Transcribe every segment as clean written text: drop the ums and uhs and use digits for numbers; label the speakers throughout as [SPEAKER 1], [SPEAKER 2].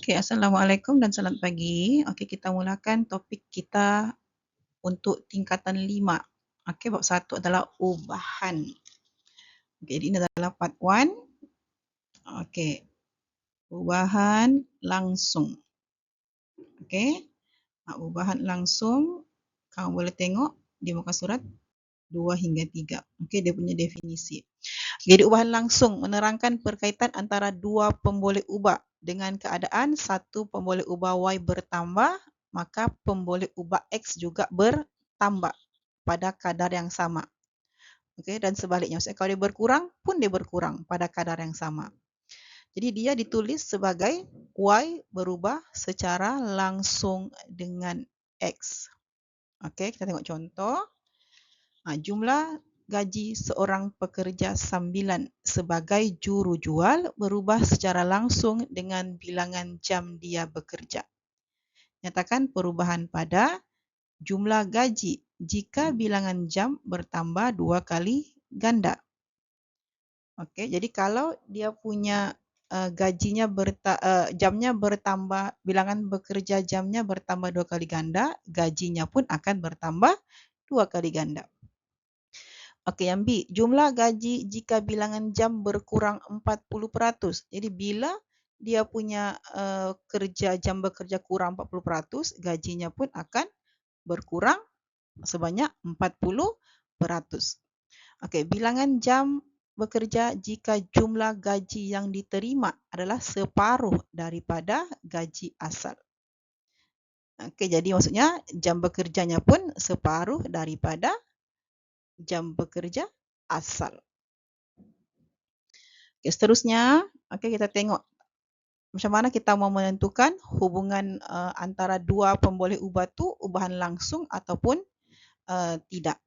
[SPEAKER 1] Okey, Assalamualaikum dan selamat pagi. Okey, kita mulakan topik kita untuk tingkatan 5. Okey, bab 1 adalah ubahan. Okey, ini adalah part 1. Okey, ubahan langsung. Okey, ubahan langsung kamu boleh tengok di muka surat 2 hingga 3. Okey, dia punya definisi. Jadi ubahan langsung menerangkan perkaitan antara dua pemboleh ubah dengan keadaan satu pemboleh ubah Y bertambah, maka pemboleh ubah X juga bertambah pada kadar yang sama. Okey, dan sebaliknya. Maksudnya kalau dia berkurang pun dia berkurang pada kadar yang sama. Jadi dia ditulis sebagai Y berubah secara langsung dengan X. Okey, kita tengok contoh. Jumlah gaji seorang pekerja sambilan sebagai juru jual berubah secara langsung dengan bilangan jam dia bekerja. Nyatakan perubahan pada jumlah gaji jika bilangan jam bertambah 2 kali ganda. Okey, jadi kalau dia punya jamnya bertambah, bilangan bekerja jamnya bertambah 2 kali ganda, gajinya pun akan bertambah 2 kali ganda. Okey, yang B, jumlah gaji jika bilangan jam berkurang 40%. Jadi bila dia punya kerja jam bekerja kurang 40%, gajinya pun akan berkurang sebanyak 40%. Okey, bilangan jam bekerja jika jumlah gaji yang diterima adalah separuh daripada gaji asal. Okey, jadi maksudnya jam bekerjanya pun separuh daripada jam bekerja asal. Okay, seterusnya, kita tengok macam mana kita mau menentukan hubungan antara dua pemboleh ubah tu ubahan langsung ataupun tidak.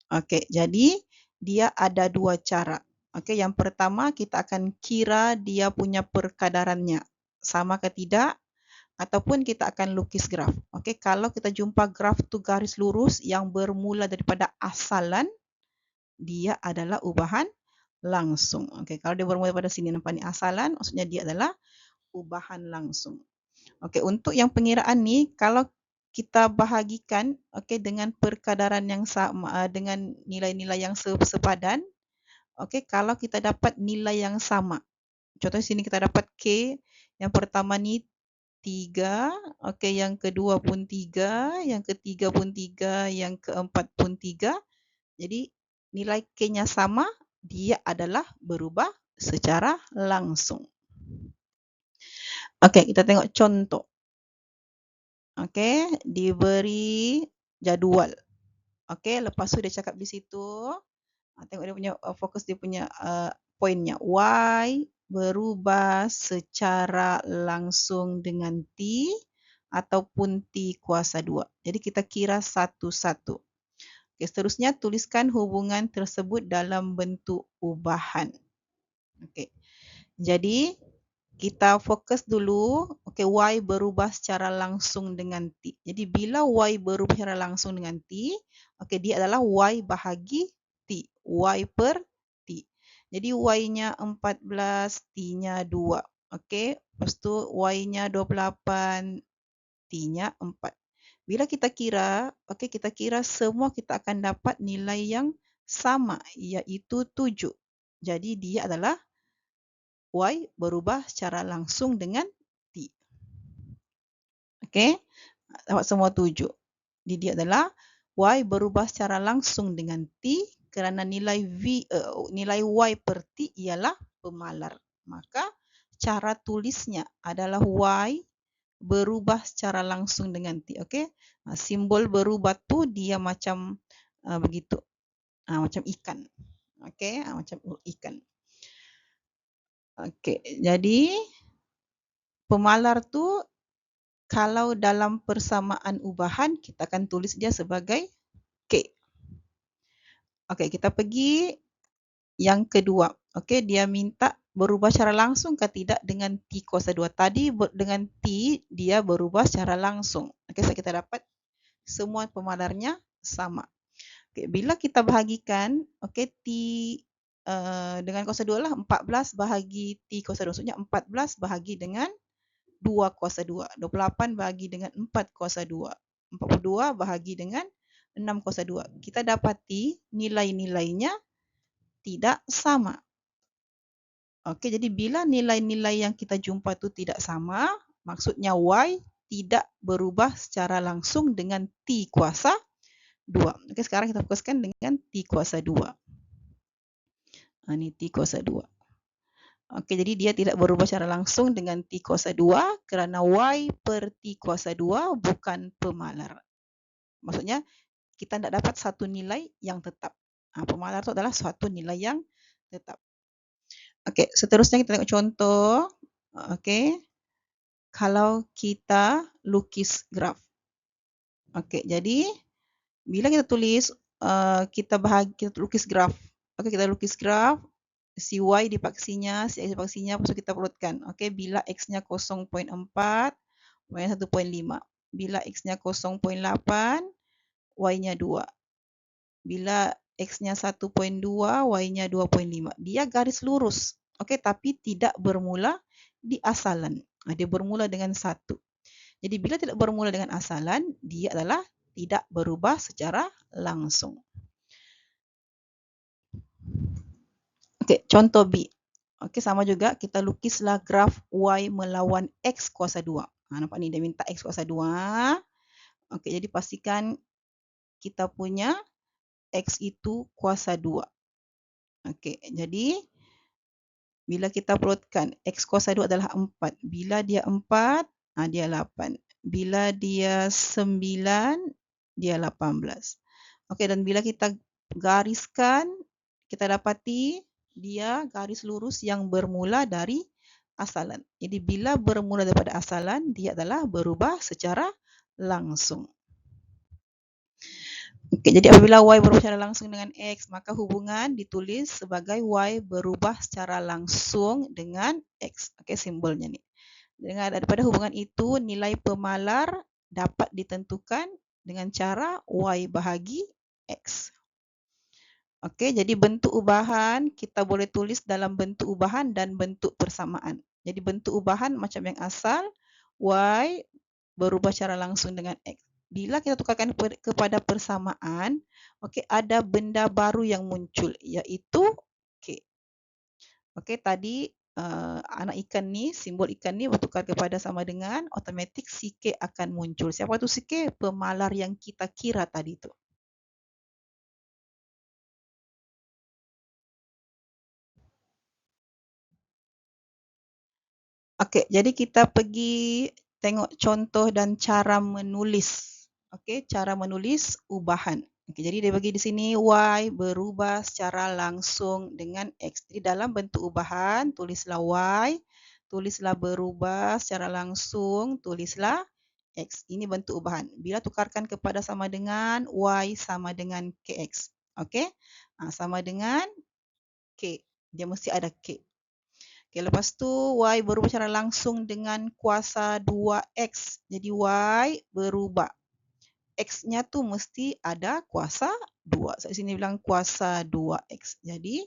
[SPEAKER 1] Okey, jadi dia ada dua cara. Okey, yang pertama kita akan kira dia punya perkadarannya sama ke tidak, ataupun kita akan lukis graf. Okey, kalau kita jumpa graf tu garis lurus yang bermula daripada asalan, dia adalah ubahan langsung. Okey, kalau dia bermula pada sini nampak ni asalan, maksudnya dia adalah ubahan langsung. Okey, untuk yang pengiraan ni kalau kita bahagikan dengan perkadaran yang sama, dengan nilai-nilai yang sepadan, kalau kita dapat nilai yang sama. Contoh sini kita dapat K, yang pertama ni 3, yang kedua pun 3, yang ketiga pun 3, yang keempat pun 3. Jadi nilai K-nya sama, dia adalah berubah secara langsung. Okey, kita tengok contoh. Okey, diberi jadual. Okey, lepas tu dia cakap di situ, tengok dia punya fokus dia punya poinnya. Y berubah secara langsung dengan T ataupun T kuasa 2. Jadi kita kira satu-satu. Okay, seterusnya tuliskan hubungan tersebut dalam bentuk ubahan. Okey. Jadi kita fokus dulu, Y berubah secara langsung dengan T. Jadi bila Y berubah secara langsung dengan T, dia adalah Y bahagi T. Y per T. Jadi Y-nya 14, T-nya 2. Lepas tu Y-nya 28, T-nya 4. Bila kita kira, kita kira semua kita akan dapat nilai yang sama, iaitu 7. Jadi dia adalah Y berubah secara langsung dengan T. Okey, dapat semua 7. Jadi dia adalah Y berubah secara langsung dengan T kerana nilai Y per T ialah pemalar. Maka cara tulisnya adalah Y berubah secara langsung dengan T. Okey, simbol berubah tu dia macam begitu, macam ikan. Okey, macam ikan. Okey, jadi pemalar tu kalau dalam persamaan ubahan kita akan tulis dia sebagai K. Okey, kita pergi yang kedua. Okey, dia minta berubah secara langsung ke tidak dengan T kuasa 2. Tadi dengan T dia berubah secara langsung. Okey, so kita dapat semua pemalarnya sama. Okey, bila kita bahagikan, T dengan kuasa 2 lah 14 bahagi T kuasa 2. Maksudnya 14 bahagi dengan 2 kuasa 2. 28 bahagi dengan 4 kuasa 2. 42 bahagi dengan 6 kuasa 2. Kita dapati nilai-nilainya tidak sama. Okey, jadi bila nilai-nilai yang kita jumpa itu tidak sama, maksudnya Y tidak berubah secara langsung dengan T kuasa 2. Okey, sekarang kita fokuskan dengan T kuasa 2. Ini T kuasa 2. Okey, jadi dia tidak berubah secara langsung dengan T kuasa 2 kerana Y per T kuasa 2 bukan pemalar. Maksudnya, kita tidak dapat satu nilai yang tetap. Pemalar itu adalah suatu nilai yang tetap. Okey, seterusnya kita tengok contoh. Okey, kalau kita lukis graf. Okey, jadi bila kita tulis, kita lukis graf. Okey, kita lukis graf. Si Y dipaksinya, si X dipaksinya, lepas tu kita perutkan. Okey, bila X-nya 0.4, Y-nya 1.5. Bila X-nya 0.8, Y-nya 2. Bila X-nya 1.2, Y-nya 2.5. Dia garis lurus. Okey, tapi tidak bermula di asalan. Dia bermula dengan 1. Jadi bila tidak bermula dengan asalan, dia adalah tidak berubah secara langsung. Okey, contoh B. Okey, sama juga kita lukislah graf Y melawan X kuasa 2. Nampak ni dia minta X kuasa 2. Okey, jadi pastikan kita punya X itu kuasa 2. Okey, jadi bila kita perutkan X kuasa 2 adalah 4. Bila dia 4, dia 8. Bila dia 9, dia 18. Okey, dan bila kita gariskan, kita dapati dia garis lurus yang bermula dari asalan. Jadi bila bermula daripada asalan, dia adalah berubah secara langsung. Okey, jadi apabila Y berubah secara langsung dengan X, maka hubungan ditulis sebagai Y berubah secara langsung dengan X. Okey, simbolnya ni. Daripada hubungan itu, nilai pemalar dapat ditentukan dengan cara Y bahagi X. Okey, jadi bentuk ubahan kita boleh tulis dalam bentuk ubahan dan bentuk persamaan. Jadi bentuk ubahan macam yang asal, Y berubah secara langsung dengan X. Bila kita tukarkan kepada persamaan, okey, ada benda baru yang muncul, iaitu K. Okey, tadi anak ikan ni, simbol ikan ni bertukar kepada sama dengan, automatik si K akan muncul. Siapa tu si K? Pemalar yang kita kira tadi tu. Okey, jadi kita pergi tengok contoh dan cara menulis. Okey, cara menulis ubahan. Okey, jadi dia bagi di sini Y berubah secara langsung dengan X. Jadi dalam bentuk ubahan, tulislah Y, tulislah berubah secara langsung, tulislah X. Ini bentuk ubahan. Bila tukarkan kepada sama dengan Y sama dengan KX. Okey, sama dengan K. Dia mesti ada K. Okay, lepas tu Y berubah secara langsung dengan kuasa 2X. Jadi Y berubah. X-nya tu mesti ada kuasa 2. So, di sini bilang kuasa 2X. Jadi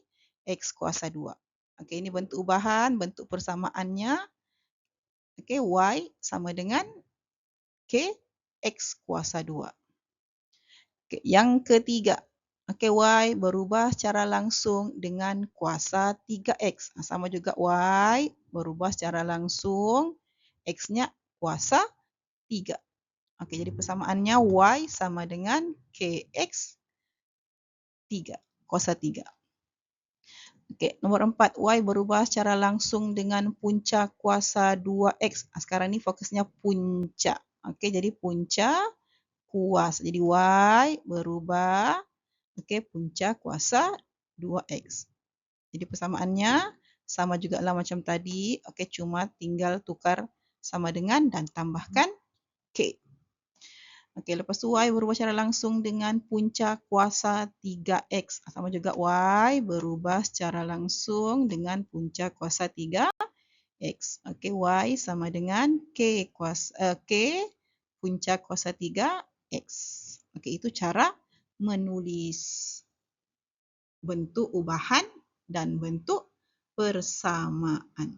[SPEAKER 1] X kuasa 2. Okey, ini bentuk ubahan, bentuk persamaannya. Okey, Y sama dengan K X kuasa 2. Okay, yang ketiga. Okey, Y berubah secara langsung dengan kuasa 3X. Sama juga Y berubah secara langsung, X-nya kuasa 3. Okey, jadi persamaannya Y sama dengan KX 3, kuasa 3. Okey, nombor 4, Y berubah secara langsung dengan punca kuasa 2X. Sekarang ni fokusnya punca. Okey, jadi punca kuasa. Jadi Y berubah, okey, punca kuasa 2X. Jadi persamaannya sama juga lah macam tadi. Okey, cuma tinggal tukar sama dengan dan tambahkan K. Okey, lepas tu Y berubah secara langsung dengan punca kuasa 3X. Sama juga Y berubah secara langsung dengan punca kuasa 3X. Okey, Y sama dengan K punca kuasa 3X. Okey, itu cara menulis bentuk ubahan dan bentuk persamaan.